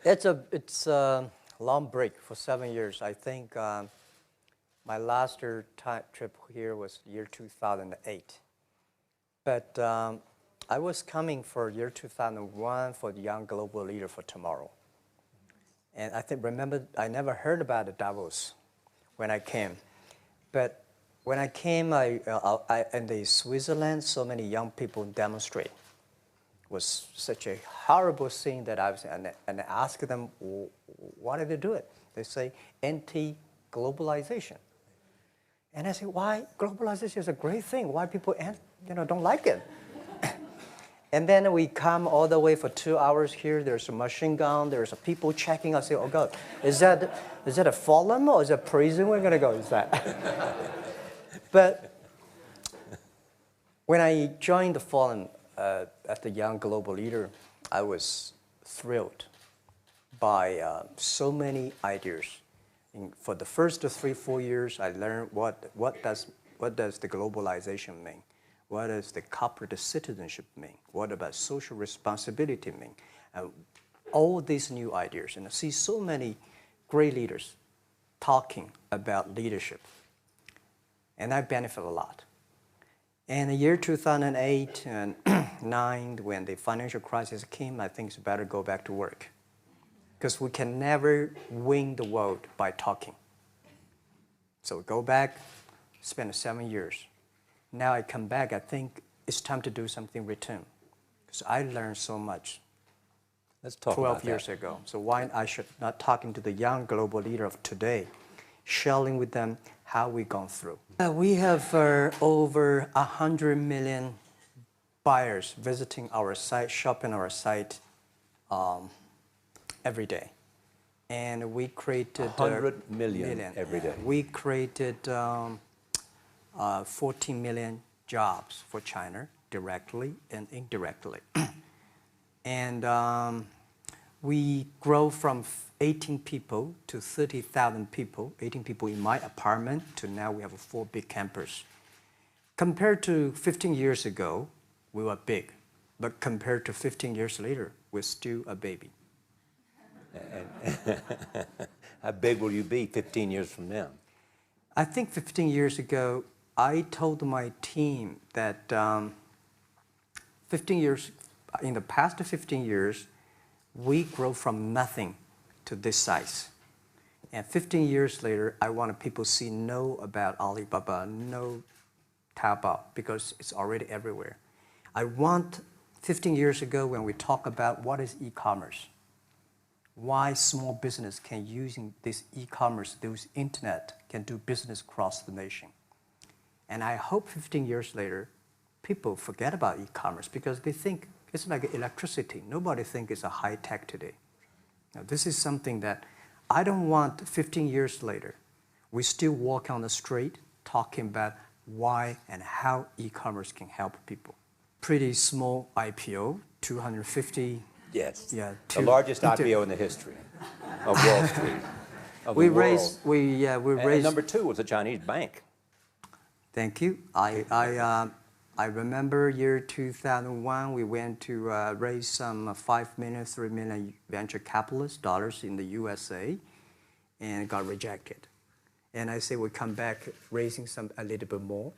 It's a long break for 7 years. I think my last trip here was year 2008. But I was coming for year 2001 for the Young Global Leader for Tomorrow. And remember, I never heard about the Davos when I came. But when I came, in the Switzerland, so many young people demonstrate. It was such a horrible thing that and I asked them, why did they do it? They say, anti-globalization. And I say, why? Globalization is a great thing. Why people don't like it? And then we come all the way for 2 hours here. There's a machine gun. There's a people checking. I say, oh God, is that a forum or is it a prison we're gonna go? Is that? But when I joined the forum as the Young Global Leader, I was thrilled by so many ideas. For the first 3-4 years, I learned what does the globalization mean? What does the corporate citizenship mean? What about social responsibility mean? All these new ideas, and I see so many great leaders talking about leadership, and I benefit a lot. And the year 2008 and 2009, when the financial crisis came, I think it's better go back to work, because we can never win the world by talking. So go back, spend 7 years. Now I come back, I think it's time to do something return, because I learned so much. Let's talk 12 about years that. ago. So why I should not talking to the young global leader of today, sharing with them how we've gone through. We have over 100 million buyers visiting our site, shopping our site every day. And we created 100 million every day. We created 14 million jobs for China, directly and indirectly. And we grow from 18 people to 30,000 people, 18 people in my apartment, to now we have 4 big campus. Compared to 15 years ago, we were big. But compared to 15 years later, we're still a baby. How big will you be 15 years from now? I think 15 years ago, I told my team that 15 years, in the past 15 years, we grow from nothing to this size. And 15 years later, I want people to know about Alibaba, know Taobao, because it's already everywhere. I want 15 years ago when we talk about what is e-commerce, why small business can using this e-commerce, this internet, can do business across the nation. And I hope 15 years later, people forget about e-commerce because they think it's like electricity. Nobody thinks it's a high tech today. Now, this is something that I don't want 15 years later. We still walk on the street talking about why and how e-commerce can help people. Pretty small IPO, 250. Yes, yeah, the largest IPO in the history of Wall Street. We raised. And number 2 was a Chinese bank. Thank you. I remember year 2001, we went to raise some 5 million, 3 million venture capitalist dollars in the USA and got rejected. And I say we come back raising a little bit more.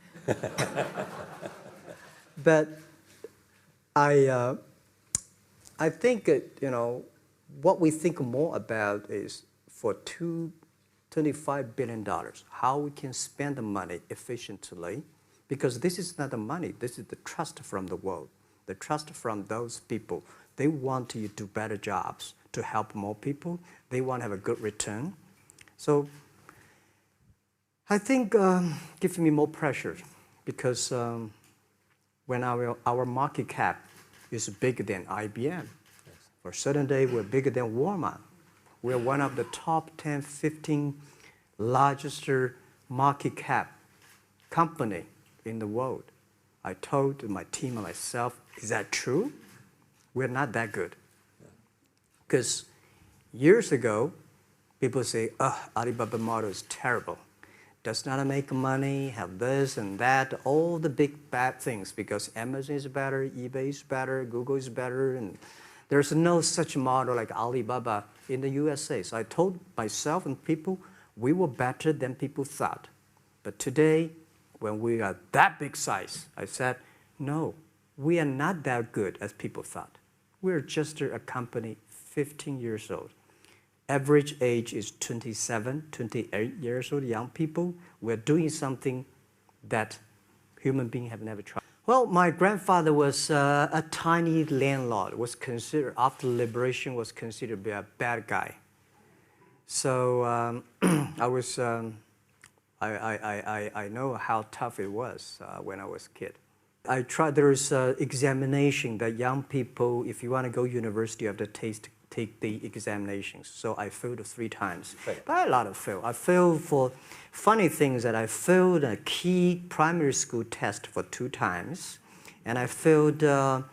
But I think, what we think more about is for $25 billion, how we can spend the money efficiently, because this is not the money, this is the trust from the world, the trust from those people. They want to do better jobs to help more people. They want to have a good return. So I think gives me more pressure, because when our market cap is bigger than IBM, for a certain day we're bigger than Walmart. We're one of the top 10, 15 largest market cap company in the world. I told my team and myself, is that true? We're not that good. Because years ago, people say, Alibaba model is terrible. Does not make money, have this and that, all the big bad things, because Amazon is better, eBay is better, Google is better, and There's no such model like Alibaba in the USA. So I told myself and people, we were better than people thought. But today, when we are that big size, I said, no, we are not that good as people thought. We're just a company 15 years old. Average age is 27, 28 years old, young people. We're doing something that human beings have never tried. Well, my grandfather was a tiny landlord, was considered, after liberation, was considered to be a bad guy. So I know how tough it was when I was a kid. I tried, there's an examination that young people, if you want to go to university, you have to take the examinations. So I failed 3 times. But a lot of fail. I failed for funny things that I failed a key primary school test for 2 times. And I failed 3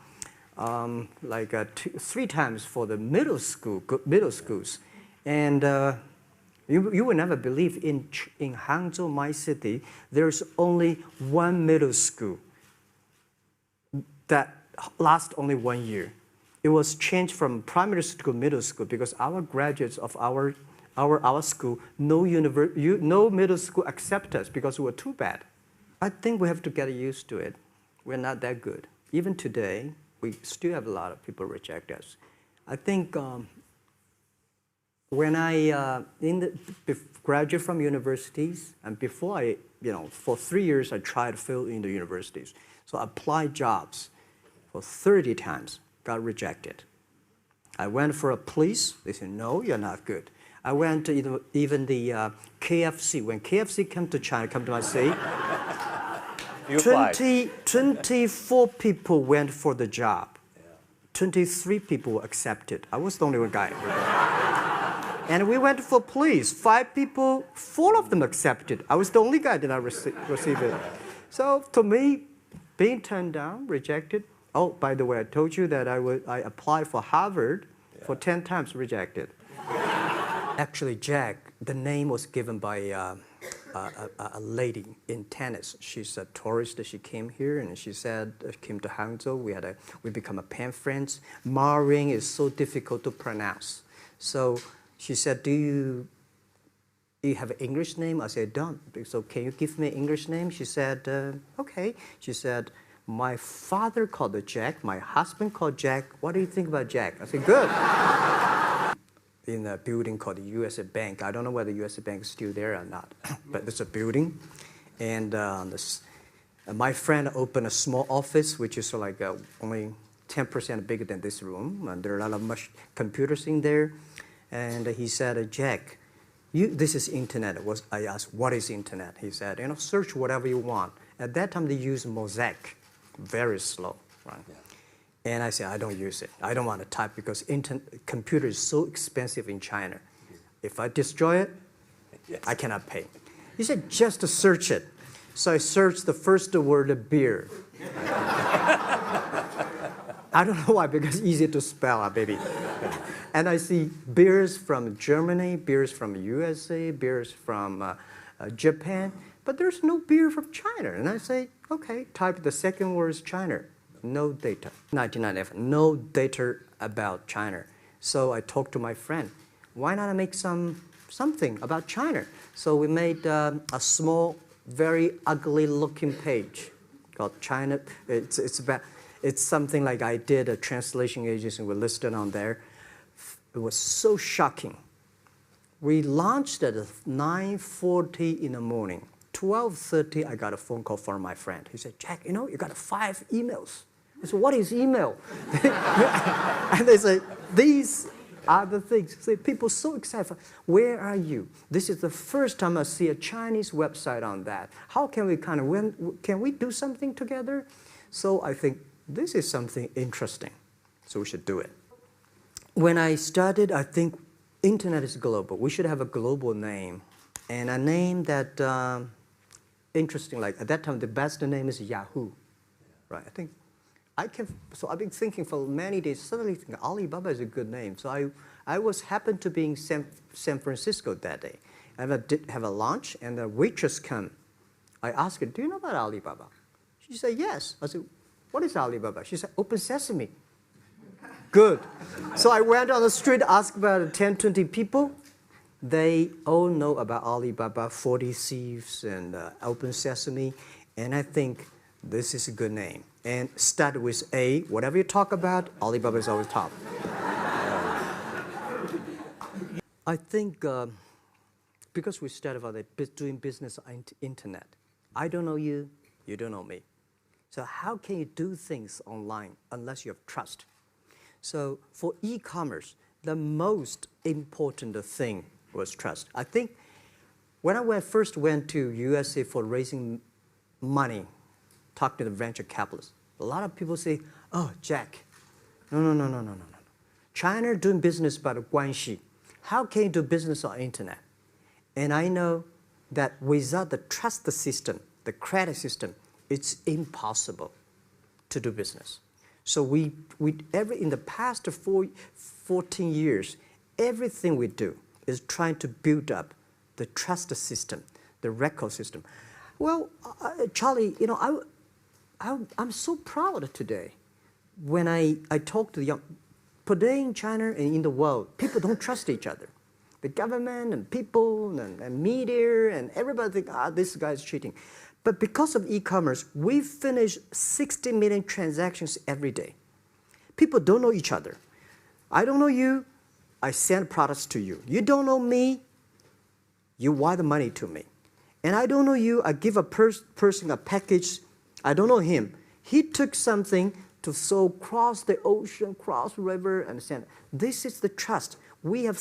times for the middle schools. And you will never believe in Hangzhou, my city, there's only 1 middle school that lasts only 1 year. It was changed from primary school to middle school because our graduates of our school, no middle school accept us because we were too bad. I think we have to get used to it. We're not that good. Even today, we still have a lot of people reject us. I think when I graduated from universities, and before I, for 3 years I tried to fill in the universities. So I applied jobs for 30 times. Got rejected. I went for a police. They said, no, you're not good. I went to even the KFC. When KFC came to China, come to my city, 24 people went for the job. 23 people were accepted. I was the only one guy. And we went for police. 5 people, 4 of them accepted. I was the only guy that I received it. So to me, being turned down, rejected. Oh, by the way, I told you that I applied for Harvard for 10 times, rejected. Actually, Jack, the name was given by a lady in tennis. She's a tourist. She came here and she said, came to Hangzhou. We become a pen friends. Ma Ring is so difficult to pronounce. So she said, do you have an English name? I said, don't. So can you give me an English name? She said, okay. She said, my father called Jack, my husband called Jack. What do you think about Jack? I said, good. In a building called the USA Bank. I don't know whether the USA Bank is still there or not, but there's a building. And my friend opened a small office, which is like only 10% bigger than this room. And there are a lot of computers in there. And he said, Jack, this is internet. I asked, what is internet? He said, search whatever you want. At that time, they used Mosaic. Very slow, right? Yeah. And I said, I don't use it. I don't want to type because computer is so expensive in China. If I destroy it, yes, I cannot pay. He said, just to search it. So I searched the first word, beer. I don't know why, because it's easy to spell, baby. And I see beers from Germany, beers from USA, beers from Japan. But there's no beer from China. And I say, okay, type the second word is China. No data. 1995, no data about China. So I talked to my friend, why not make something about China? So we made a small, very ugly looking page called China. It's something like I did a translation agency, we listed on there. It was so shocking. We launched at 9:40 in the morning. 12:30, I got a phone call from my friend. He said, Jack, you got 5 emails. I said, what is email? And they say, these are the things. So people so excited. Where are you? This is the first time I see a Chinese website on that. How can we can we do something together? So I think this is something interesting. So we should do it. When I started, I think internet is global. We should have a global name. And a name that, interesting, like at that time, the best name is Yahoo, right? So I've been thinking for many days, suddenly thinking Alibaba is a good name. So I happened to be in San Francisco that day. I did have a lunch, and the waitress came. I asked her, do you know about Alibaba? She said, yes. I said, what is Alibaba? She said, Open Sesame. Good. So I went on the street, asked about 10, 20 people. They all know about Alibaba, 40 Thieves, and Open Sesame. And I think this is a good name. And start with A. Whatever you talk about, Alibaba is always top. I think because we started about doing business on the internet, I don't know you, you don't know me. So how can you do things online unless you have trust? So for e-commerce, the most important thing was trust. I think when I first went to USA for raising money, talking to the venture capitalists, a lot of people say, oh, Jack, no. China doing business by the guanxi. How can you do business on the internet? And I know that without the trust system, the credit system, it's impossible to do business. So in the past 14 years, everything we do is trying to build up the trust system, the record system. Well, Charlie, you know, I'm so proud today when I talk to the young. Today in China and in the world, people don't trust each other. The government and people and media and everybody think, this guy is cheating. But because of e-commerce, we finish 60 million transactions every day. People don't know each other. I don't know you, I send products to you. You don't know me, you wire the money to me. And I don't know you, I give a person a package, I don't know him. He took something to cross the ocean, cross river, and send. This is the trust. We have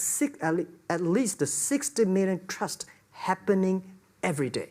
at least 60 million trust happening every day.